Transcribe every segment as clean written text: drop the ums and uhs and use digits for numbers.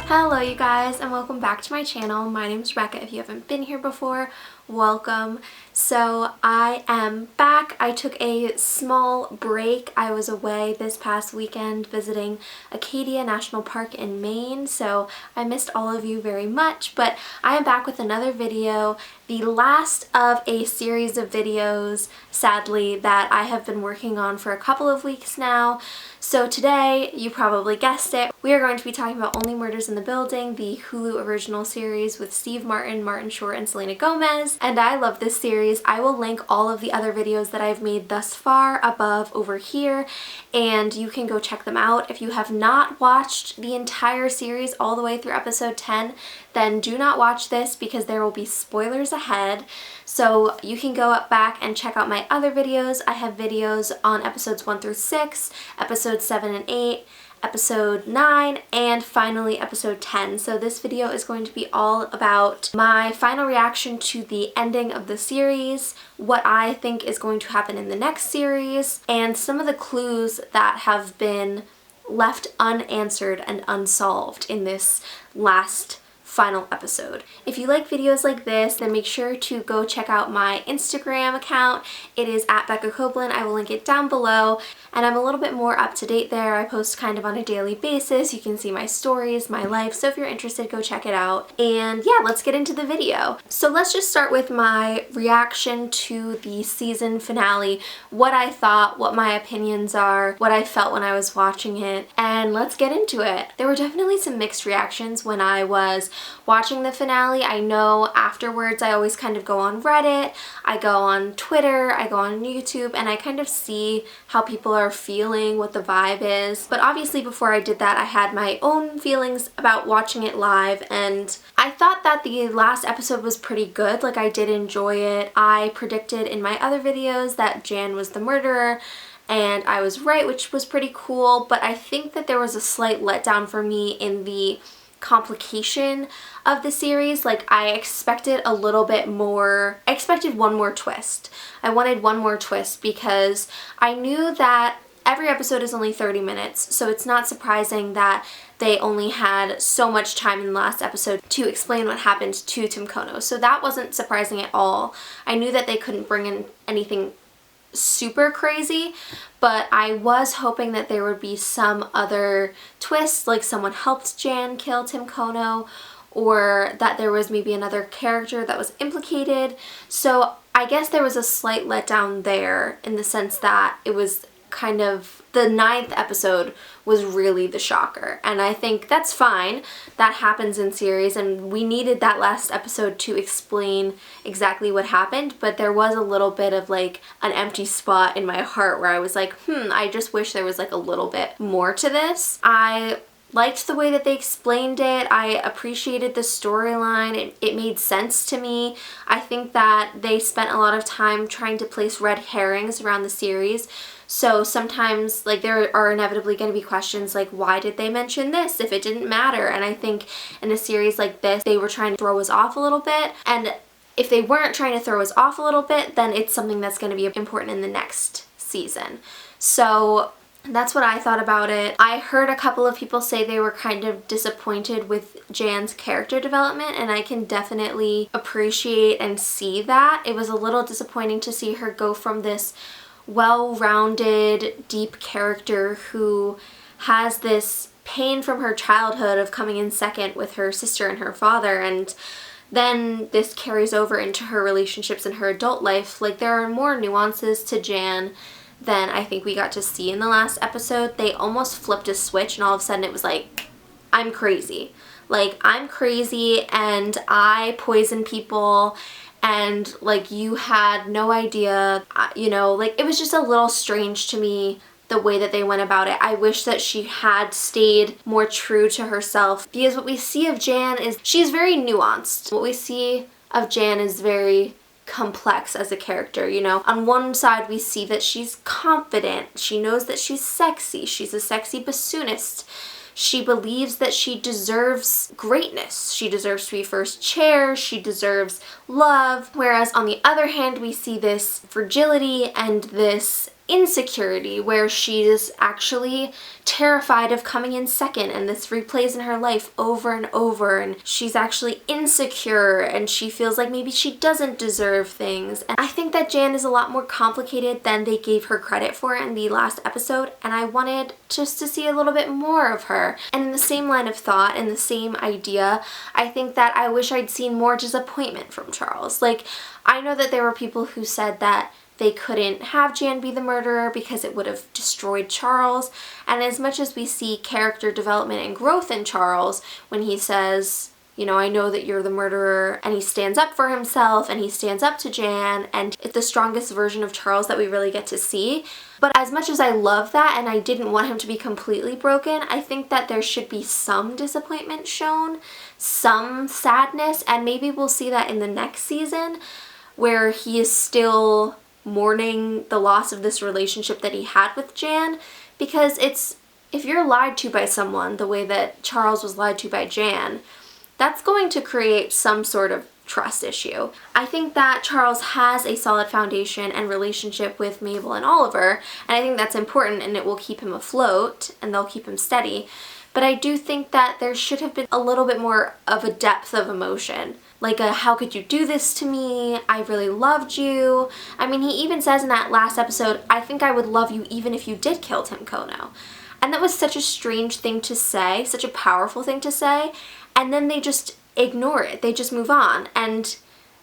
Hello you guys and welcome back to my channel. My name is Rebecca. If you haven't been here before, welcome. So I am back. I took a small break. I was away this past weekend visiting Acadia National Park in Maine, so I missed all of you very much, but I am back with another video, the last of a series of videos, sadly, that I have been working on for a couple of weeks now. So today, you probably guessed it, we are going to be talking about Only Murders in the Building, the Hulu original series with Steve Martin, Martin Short, and Selena Gomez. And I love this series. I will link all of the other videos that I've made thus far above over here, and you can go check them out. If you have not watched the entire series all the way through episode 10, then do not watch this because there will be spoilers ahead. So you can go back and check out my other videos. I have videos on episodes 1 through 6, episodes 7 and 8, episode 9, and finally episode 10. So this video is going to be all about my final reaction to the ending of the series, what I think is going to happen in the next series, and some of the clues that have been left unanswered and unsolved in this last final episode. If you like videos like this, then make sure to go check out my Instagram account. It is at Becca Copeland. I will link it down below, and I'm a little bit more up to date there. I post kind of on a daily basis. You can see my stories, my life, so if you're interested, go check it out. And yeah, let's get into the video. So let's just start with my reaction to the season finale, what I thought, what my opinions are, what I felt when I was watching it, and let's get into it. There were definitely some mixed reactions when I was watching the finale. I know afterwards I always kind of go on Reddit, I go on Twitter, I go on YouTube, and I kind of see how people are feeling, what the vibe is. But obviously before I did that, I had my own feelings about watching it live, and I thought that the last episode was pretty good. Like, I did enjoy it. I predicted in my other videos that Jan was the murderer, and I was right, which was pretty cool, but I think that there was a slight letdown for me in the complication of the series. Like, I expected a little bit more. I expected one more twist. I wanted one more twist because I knew that every episode is only 30 minutes, so it's not surprising that they only had so much time in the last episode to explain what happened to Tim Kono. So that wasn't surprising at all. I knew that they couldn't bring in anything super crazy, but I was hoping that there would be some other twist, like someone helped Jan kill Tim Kono, or that there was maybe another character that was implicated. So I guess there was a slight letdown there in the sense that it was kind of, the 9th episode was really the shocker, and I think that's fine. That happens in series, and we needed that last episode to explain exactly what happened, but there was a little bit of like an empty spot in my heart where I was like, I just wish there was like a little bit more to this. I liked the way that they explained it. I appreciated the storyline. It made sense to me. I think that they spent a lot of time trying to place red herrings around the series. So sometimes, like, there are inevitably going to be questions like, why did they mention this if it didn't matter? And I think in a series like this, they were trying to throw us off a little bit. And if they weren't trying to throw us off a little bit, then it's something that's going to be important in the next season. So that's what I thought about it. I heard a couple of people say they were kind of disappointed with Jan's character development, and I can definitely appreciate and see that. It was a little disappointing to see her go from this well-rounded, deep character who has this pain from her childhood of coming in second with her sister and her father, and then this carries over into her relationships in her adult life. Like, there are more nuances to Jan than I think we got to see in the last episode. They almost flipped a switch and all of a sudden it was like, I'm crazy. Like, I'm crazy and I poison people, and like, you had no idea, you know, like, it was just a little strange to me the way that they went about it. I wish that she had stayed more true to herself, because what we see of Jan is she's very nuanced. What we see of Jan is very complex as a character, you know. On one side we see that she's confident, she knows that she's sexy, she's a sexy bassoonist, she believes that she deserves greatness, she deserves to be first chair, she deserves love. Whereas on the other hand, we see this fragility and this insecurity where she's actually terrified of coming in second, and this replays in her life over and over, and she's actually insecure and she feels like maybe she doesn't deserve things. And I think that Jan is a lot more complicated than they gave her credit for in the last episode, and I wanted just to see a little bit more of her. And in the same line of thought and the same idea, I think that I wish I'd seen more disappointment from Charles. Like, I know that there were people who said that they couldn't have Jan be the murderer because it would have destroyed Charles. And as much as we see character development and growth in Charles when he says, you know, I know that you're the murderer, and he stands up for himself and he stands up to Jan, and it's the strongest version of Charles that we really get to see. But as much as I love that and I didn't want him to be completely broken, I think that there should be some disappointment shown, some sadness, and maybe we'll see that in the next season where he is still mourning the loss of this relationship that he had with Jan. Because if you're lied to by someone the way that Charles was lied to by Jan, that's going to create some sort of trust issue. I think that Charles has a solid foundation and relationship with Mabel and Oliver, and I think that's important, and it will keep him afloat and they'll keep him steady. But I do think that there should have been a little bit more of a depth of emotion. Like a, how could you do this to me? I really loved you. I mean, he even says in that last episode, I think I would love you even if you did kill Tim Kono. And that was such a strange thing to say, such a powerful thing to say. And then they just ignore it. They just move on. And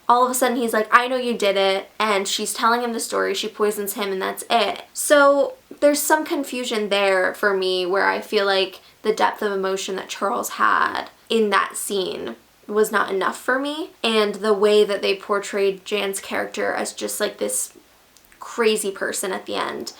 all of a sudden he's like, I know you did it. And she's telling him the story. She poisons him and that's it. So there's some confusion there for me where I feel like the depth of emotion that Charles had in that scene was not enough for me. And the way that they portrayed Jan's character as just like this crazy person at the end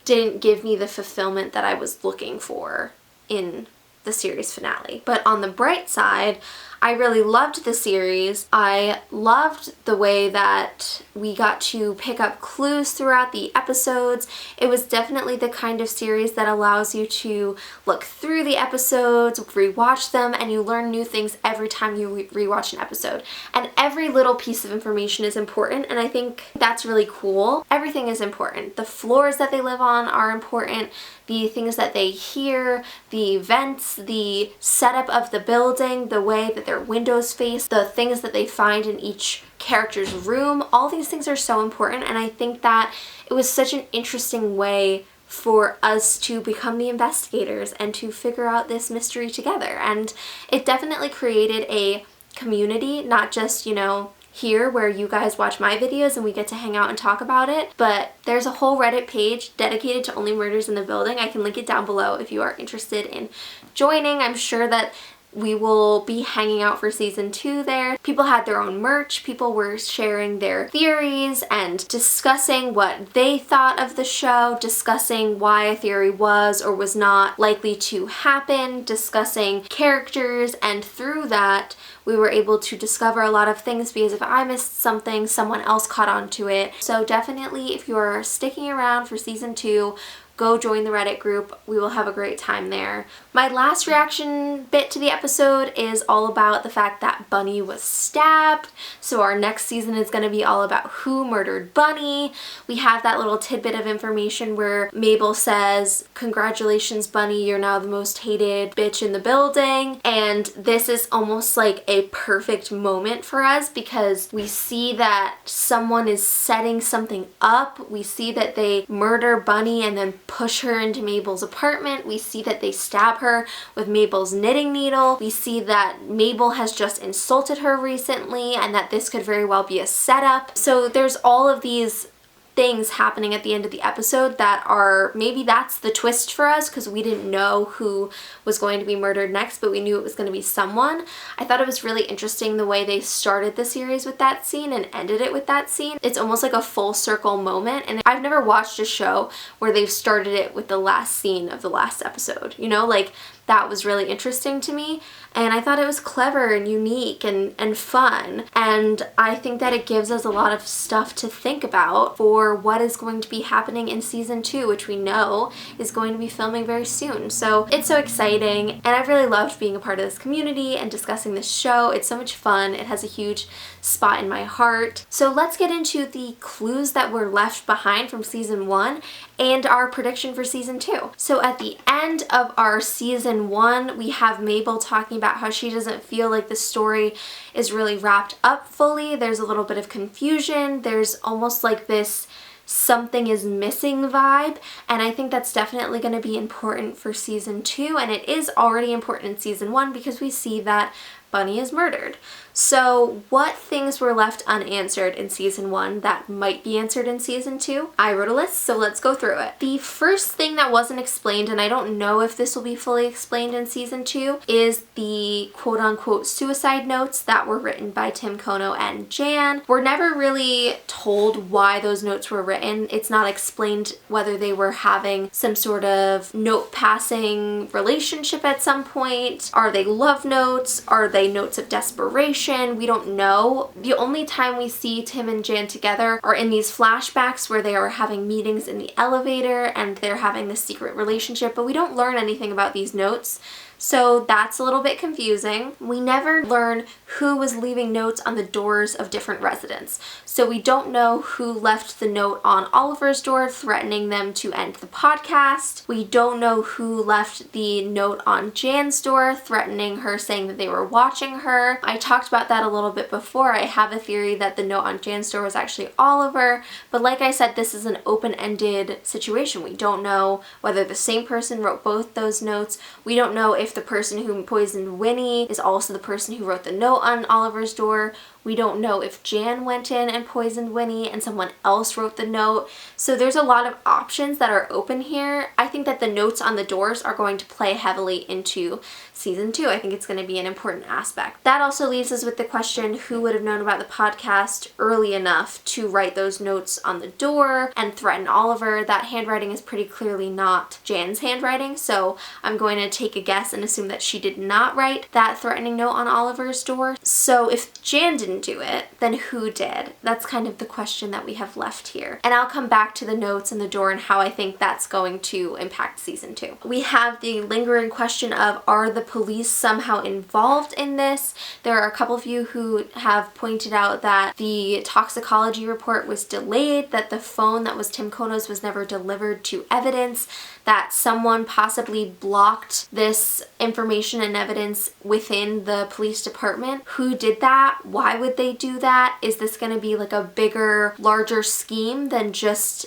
didn't give me the fulfillment that I was looking for in the series finale. But on the bright side, I really loved the series. I loved the way that we got to pick up clues throughout the episodes. It was definitely the kind of series that allows you to look through the episodes, rewatch them, and you learn new things every time you rewatch an episode. And every little piece of information is important, and I think that's really cool. Everything is important. The floors that they live on are important. The things that they hear, the vents, the setup of the building, the way that their windows face, the things that they find in each character's room, all these things are so important, and I think that it was such an interesting way for us to become the investigators and to figure out this mystery together. And it definitely created a community, not just, you know, here where you guys watch my videos and we get to hang out and talk about it, but there's a whole Reddit page dedicated to Only Murders in the Building. I can link it down below if you are interested in joining. I'm sure that we will be hanging out for season 2 there. People had their own merch. People were sharing their theories and discussing what they thought of the show, discussing why a theory was or was not likely to happen, discussing characters, and through that we were able to discover a lot of things because if I missed something, someone else caught on to it. So definitely, if you're sticking around for season 2, go join the Reddit group. We will have a great time there. My last reaction bit to the episode is all about the fact that Bunny was stabbed. So our next season is going to be all about who murdered Bunny. We have that little tidbit of information where Mabel says, congratulations Bunny, you're now the most hated bitch in the building. And this is almost like a perfect moment for us because we see that someone is setting something up. We see that they murder Bunny and then push her into Mabel's apartment. We see that they stab her with Mabel's knitting needle. We see that Mabel has just insulted her recently and that this could very well be a setup. So there's all of these things happening at the end of the episode that are, maybe that's the twist for us because we didn't know who was going to be murdered next, but we knew it was going to be someone. I thought it was really interesting the way they started the series with that scene and ended it with that scene. It's almost like a full circle moment, and I've never watched a show where they've started it with the last scene of the last episode, you know, like that was really interesting to me. And I thought it was clever and unique and fun. And I think that it gives us a lot of stuff to think about for what is going to be happening in season 2, which we know is going to be filming very soon. So it's so exciting, and I've really loved being a part of this community and discussing this show. It's so much fun. It has a huge spot in my heart. So let's get into the clues that were left behind from season 1 and our prediction for season 2. So at the end of our season 1, we have Mabel talking about how she doesn't feel like the story is really wrapped up fully. There's a little bit of confusion. There's almost like this something is missing vibe, and I think that's definitely going to be important for season 2, and it is already important in season 1 because we see that Bunny is murdered. So what things were left unanswered in season 1 that might be answered in season 2? I wrote a list, so let's go through it. The first thing that wasn't explained, and I don't know if this will be fully explained in season 2, is the quote-unquote suicide notes that were written by Tim Kono and Jan. We're never really told why those notes were written. It's not explained whether they were having some sort of note-passing relationship at some point. Are they love notes? Are they notes of desperation? We don't know. The only time we see Tim and Jan together are in these flashbacks where they are having meetings in the elevator and they're having this secret relationship, but we don't learn anything about these notes. So that's a little bit confusing. We never learn who was leaving notes on the doors of different residents. So we don't know who left the note on Oliver's door threatening them to end the podcast. We don't know who left the note on Jan's door threatening her, saying that they were watching her. I talked about that a little bit before. I have a theory that the note on Jan's door was actually Oliver, but like I said, this is an open-ended situation. We don't know whether the same person wrote both those notes. We don't know if the person who poisoned Winnie is also the person who wrote the note on Oliver's door. We don't know if Jan went in and poisoned Winnie and someone else wrote the note. So there's a lot of options that are open here. I think that the notes on the doors are going to play heavily into season 2. I think it's going to be an important aspect. That also leaves us with the question, who would have known about the podcast early enough to write those notes on the door and threaten Oliver? That handwriting is pretty clearly not Jan's handwriting, so I'm going to take a guess and assume that she did not write that threatening note on Oliver's door. So if Jan didn't do it, then who did? That's kind of the question that we have left here. And I'll come back to the notes and the door and how I think that's going to impact season 2. We have the lingering question of, are the police somehow involved in this? There are a couple of you who have pointed out that the toxicology report was delayed, that the phone that was Tim Kono's was never delivered to evidence, that someone possibly blocked this information and evidence within the police department. Who did that? Why would they do that? Is this going to be like a bigger, larger scheme than just,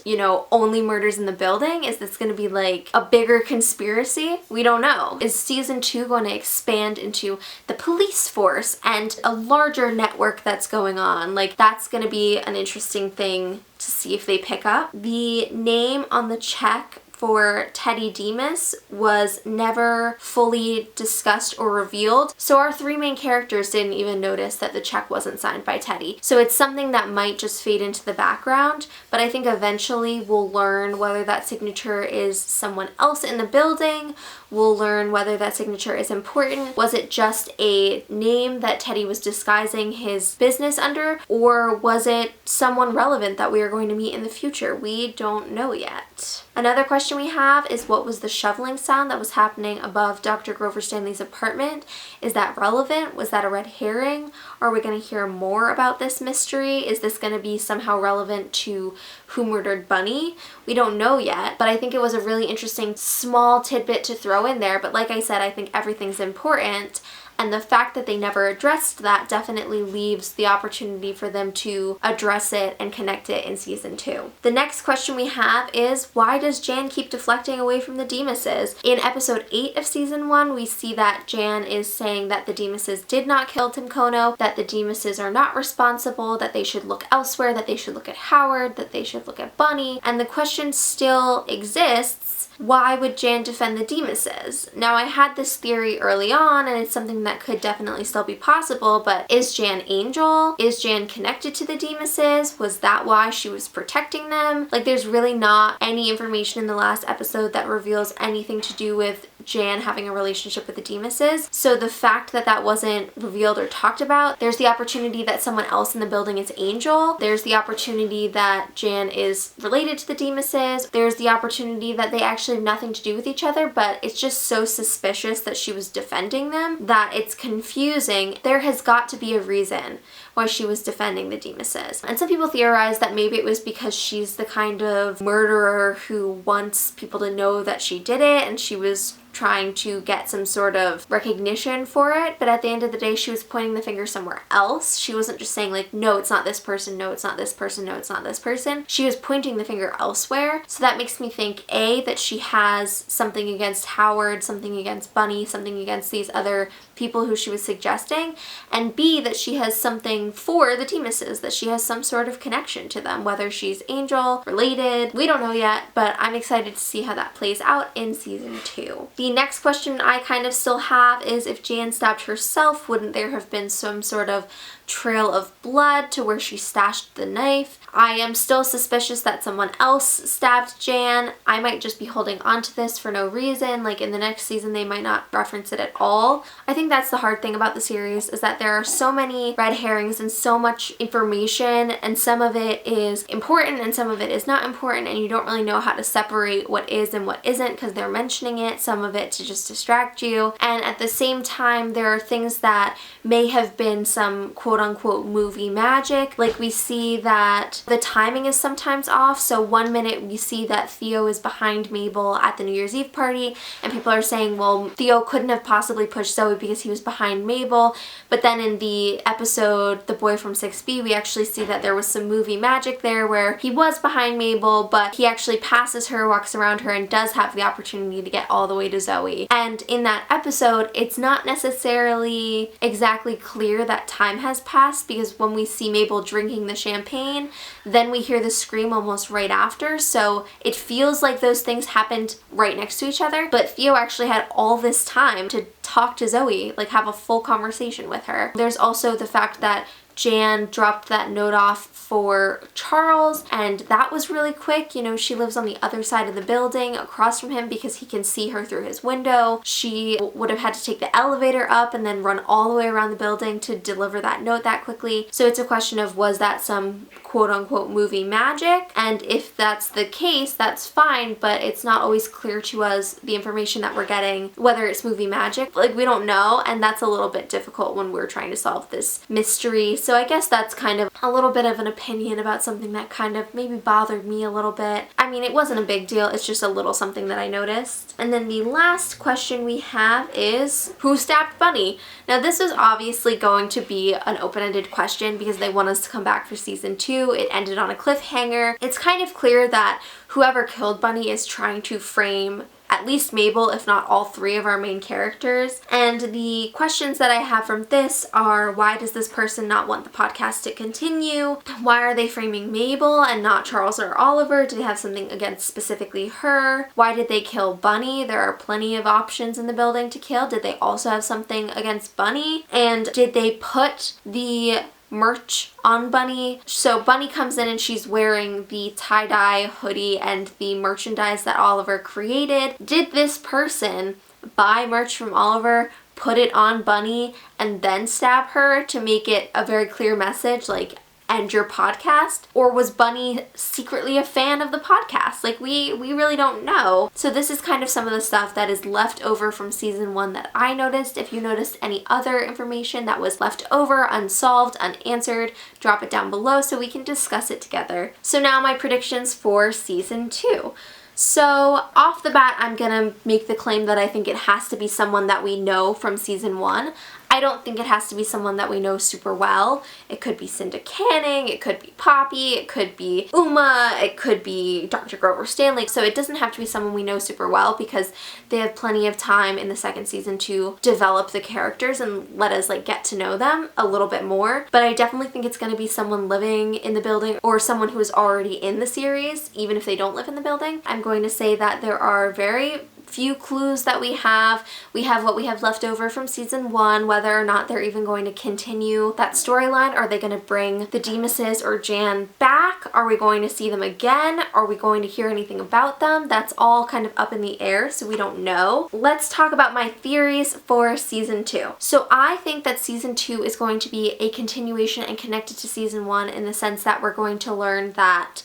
only murders in the building? Is this going to be like a bigger conspiracy? We don't know. Is season 2 going to expand into the police force and a larger network that's going on? Like, that's going to be an interesting thing to see if they pick up. The name on the check for Teddy Demas was never fully discussed or revealed, so our 3 main characters didn't even notice that the check wasn't signed by Teddy. So it's something that might just fade into the background, but I think eventually we'll learn whether that signature is someone else in the building. We'll learn whether that signature is important. Was it just a name that Teddy was disguising his business under, or was it someone relevant that we are going to meet in the future? We don't know yet. Another question we have is, what was the shoveling sound that was happening above Dr. Grover Stanley's apartment? Is that relevant? Was that a red herring? Are we going to hear more about this mystery? Is this going to be somehow relevant to who murdered Bunny? We don't know yet, but I think it was a really interesting small tidbit to throw in there. But like I said, I think everything's important. And the fact that they never addressed that definitely leaves the opportunity for them to address it and connect it in season 2. The next question we have is, why does Jan keep deflecting away from the Demases? In episode 8 of season 1, we see that Jan is saying that the Demases did not kill Tim Kono, that the Demases are not responsible, that they should look elsewhere, that they should look at Howard, that they should look at Bunny. And the question still exists, why would Jan defend the Demases? Now, I had this theory early on, and it's something that could definitely still be possible, but is Jan Angel? Is Jan connected to the Demases? Was that why she was protecting them? Like, there's really not any information in the last episode that reveals anything to do with Jan having a relationship with the Demuses. So the fact that that wasn't revealed or talked about, there's the opportunity that someone else in the building is Angel. There's the opportunity that Jan is related to the Demuses. There's the opportunity that they actually have nothing to do with each other, but it's just so suspicious that she was defending them that it's confusing. There has got to be a reason why she was defending the Demuses. And some people theorize that maybe it was because she's the kind of murderer who wants people to know that she did it and she was trying to get some sort of recognition for it, but at the end of the day she was pointing the finger somewhere else. She wasn't just saying like, no, it's not this person, no, it's not this person, no, it's not this person. She was pointing the finger elsewhere. So that makes me think A, that she has something against Howard, something against Bunny, something against these other people who she was suggesting, and B, that she has something for the Demuses, that she has some sort of connection to them, whether she's Angel, related, we don't know yet, but I'm excited to see how that plays out in season 2. The next question I kind of still have is, if Jan stabbed herself, wouldn't there have been some sort of trail of blood to where she stashed the knife? I am still suspicious that someone else stabbed Jan. I might just be holding on to this for no reason. Like in the next season they might not reference it at all. I think that's the hard thing about the series, is that there are so many red herrings and so much information, and some of it is important and some of it is not important, and you don't really know how to separate what is and what isn't because they're mentioning it, some of it to just distract you. And at the same time there are things that may have been some quote-unquote movie magic. Like we see that the timing is sometimes off. So one minute we see that Theo is behind Mabel at the New Year's Eve party and people are saying, well, Theo couldn't have possibly pushed Zoe because he was behind Mabel. But then in the episode The Boy from 6B, we actually see that there was some movie magic there where he was behind Mabel, but he actually passes her, walks around her, and does have the opportunity to get all the way to Zoe. And in that episode, it's not necessarily exactly clear that time has passed, because when we see Mabel drinking the champagne, then we hear the scream almost right after, so it feels like those things happened right next to each other, but Theo actually had all this time to talk to Zoe, like have a full conversation with her. There's also the fact that Jan dropped that note off for Charles, and that was really quick. You know, she lives on the other side of the building across from him because he can see her through his window. She would have had to take the elevator up and then run all the way around the building to deliver that note that quickly. So it's a question of, was that some quote-unquote movie magic? And if that's the case, that's fine, but it's not always clear to us, the information that we're getting, whether it's movie magic. Like, we don't know, and that's a little bit difficult when we're trying to solve this mystery. So I guess that's kind of a little bit of an opinion about something that kind of maybe bothered me a little bit. I mean, it wasn't a big deal, it's just a little something that I noticed. And then the last question we have is, who stabbed Bunny? Now this is obviously going to be an open-ended question because they want us to come back for season 2. It ended on a cliffhanger. It's kind of clear that whoever killed Bunny is trying to frame at least Mabel, if not all 3 of our main characters. And the questions that I have from this are, why does this person not want the podcast to continue? Why are they framing Mabel and not Charles or Oliver? Do they have something against specifically her? Why did they kill Bunny? There are plenty of options in the building to kill. Did they also have something against Bunny? And did they put the merch on Bunny? So Bunny comes in and she's wearing the tie-dye hoodie and the merchandise that Oliver created. Did this person buy merch from Oliver, put it on Bunny, and then stab her to make it a very clear message, like, end your podcast? Or was Bunny secretly a fan of the podcast? Like, we really don't know. So this is kind of some of the stuff that is left over from season 1 that I noticed. If you noticed any other information that was left over, unsolved, unanswered, drop it down below so we can discuss it together. So now my predictions for season 2. So off the bat, I'm gonna make the claim that I think it has to be someone that we know from season 1. I don't think it has to be someone that we know super well. It could be Cinda Canning, it could be Poppy, it could be Uma, it could be Dr. Grover Stanley. So it doesn't have to be someone we know super well because they have plenty of time in the second season to develop the characters and let us like get to know them a little bit more. But I definitely think it's going to be someone living in the building or someone who is already in the series, even if they don't live in the building. I'm going to say that there are very few clues that we have. We have what we have left over from season 1, whether or not they're even going to continue that storyline. Are they going to bring the Demuses or Jan back? Are we going to see them again? Are we going to hear anything about them? That's all kind of up in the air, so we don't know. Let's talk about my theories for season 2. So I think that season 2 is going to be a continuation and connected to season 1 in the sense that we're going to learn that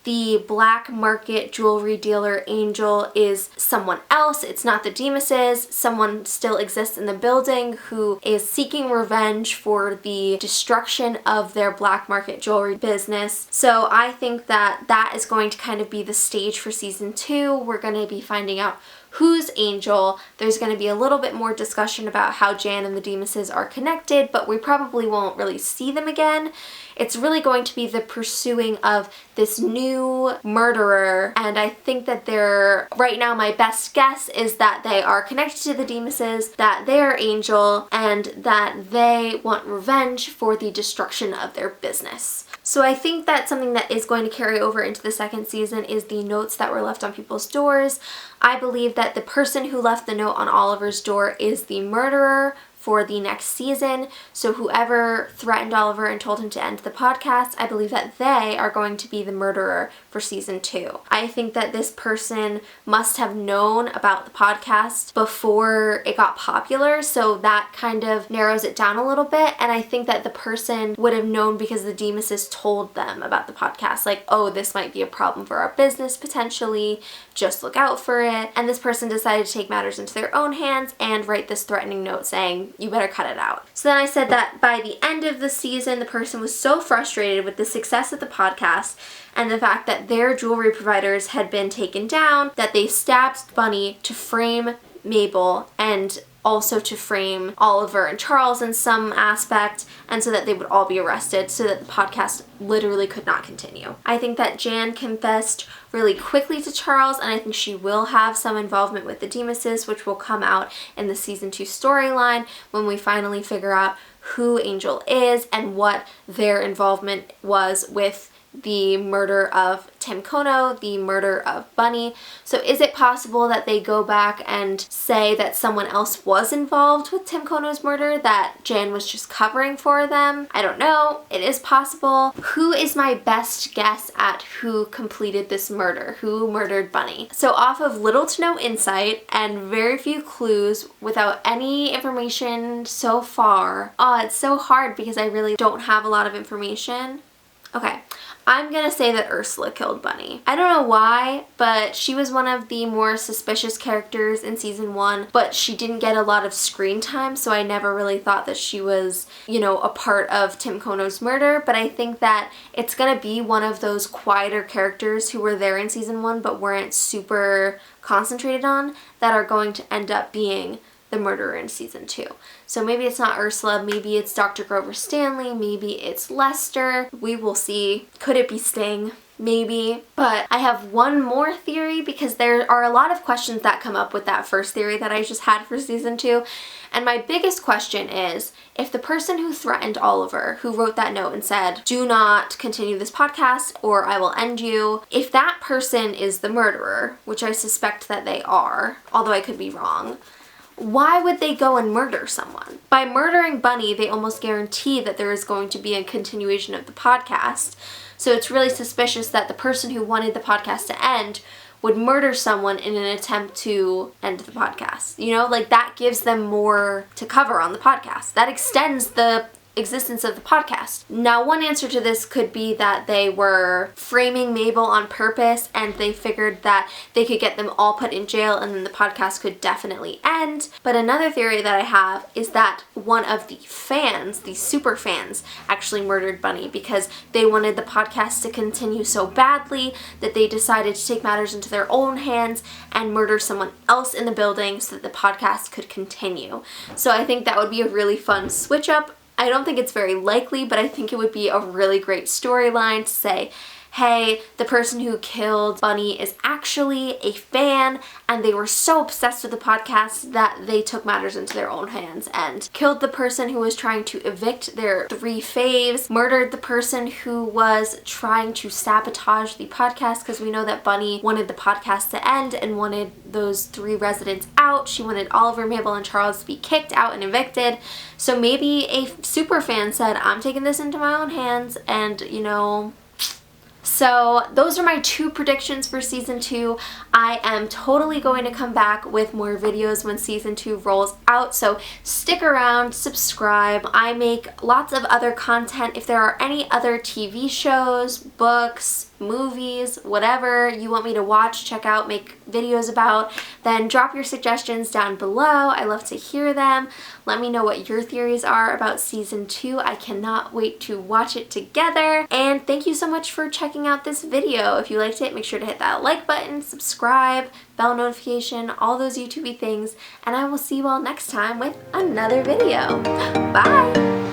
the black market jewelry dealer Angel is someone else. It's not the Demuses. Someone still exists in the building who is seeking revenge for the destruction of their black market jewelry business. So I think that that is going to kind of be the stage for season 2. We're going to be finding out who's Angel. There's going to be a little bit more discussion about how Jan and the Demuses are connected, but we probably won't really see them again. It's really going to be the pursuing of this new murderer, and I think that right now my best guess is that they are connected to the Demuses, that they are Angel, and that they want revenge for the destruction of their business. So I think that something that is going to carry over into the second season is the notes that were left on people's doors. I believe that the person who left the note on Oliver's door is the murderer for the next season. So whoever threatened Oliver and told him to end the podcast, I believe that they are going to be the murderer for season 2. I think that this person must have known about the podcast before it got popular, so that kind of narrows it down a little bit. And I think that the person would have known because the Demuses told them about the podcast, like, oh, this might be a problem for our business potentially, just look out for it. And this person decided to take matters into their own hands and write this threatening note saying, you better cut it out. So then I said that by the end of the season, the person was so frustrated with the success of the podcast and the fact that their jewelry providers had been taken down that they stabbed Bunny to frame Mabel and also to frame Oliver and Charles in some aspect, and so that they would all be arrested so that the podcast literally could not continue. I think that Jan confessed really quickly to Charles, and I think she will have some involvement with the Demuses, which will come out in the season 2 storyline when we finally figure out who Angel is and what their involvement was with the murder of Tim Kono, the murder of Bunny. So is it possible that they go back and say that someone else was involved with Tim Kono's murder, that Jan was just covering for them? I don't know. It is possible. Who is my best guess at who completed this murder? Who murdered Bunny? So off of little to no insight and very few clues, without any information so far, it's so hard because I really don't have a lot of information. Okay, I'm gonna say that Ursula killed Bunny. I don't know why, but she was one of the more suspicious characters in season 1, but she didn't get a lot of screen time, so I never really thought that she was, a part of Tim Kono's murder. But I think that it's gonna be one of those quieter characters who were there in season 1 but weren't super concentrated on that are going to end up being the murderer in season 2. So maybe it's not Ursula, maybe it's Dr. Grover Stanley, maybe it's Lester. We will see. Could it be Sting? Maybe. But I have one more theory because there are a lot of questions that come up with that first theory that I just had for season 2. And my biggest question is, if the person who threatened Oliver, who wrote that note and said, do not continue this podcast or I will end you, if that person is the murderer, which I suspect that they are, although I could be wrong, why would they go and murder someone? By murdering Bunny, they almost guarantee that there is going to be a continuation of the podcast. So it's really suspicious that the person who wanted the podcast to end would murder someone in an attempt to end the podcast. That gives them more to cover on the podcast. That extends the existence of the podcast. Now, one answer to this could be that they were framing Mabel on purpose and they figured that they could get them all put in jail and then the podcast could definitely end. But another theory that I have is that one of the fans, the super fans, actually murdered Bunny because they wanted the podcast to continue so badly that they decided to take matters into their own hands and murder someone else in the building so that the podcast could continue. So I think that would be a really fun switch up. I don't think it's very likely, but I think it would be a really great storyline to say, hey, the person who killed Bunny is actually a fan and they were so obsessed with the podcast that they took matters into their own hands and killed the person who was trying to evict their 3 faves, murdered the person who was trying to sabotage the podcast, because we know that Bunny wanted the podcast to end and wanted those 3 residents out. She wanted Oliver, Mabel, and Charles to be kicked out and evicted. So maybe a super fan said, I'm taking this into my own hands, and you know. So those are my 2 predictions for season 2. I am totally going to come back with more videos when season 2 rolls out, so stick around, subscribe. I make lots of other content. If there are any other TV shows, books, movies, whatever you want me to watch, check out, make videos about, then drop your suggestions down below. I love to hear them. Let me know what your theories are about season 2. I cannot wait to watch it together. And thank you so much for checking out this video. If you liked it, make sure to hit that like button, subscribe, bell notification, all those YouTube-y things, and I will see you all next time with another video. Bye!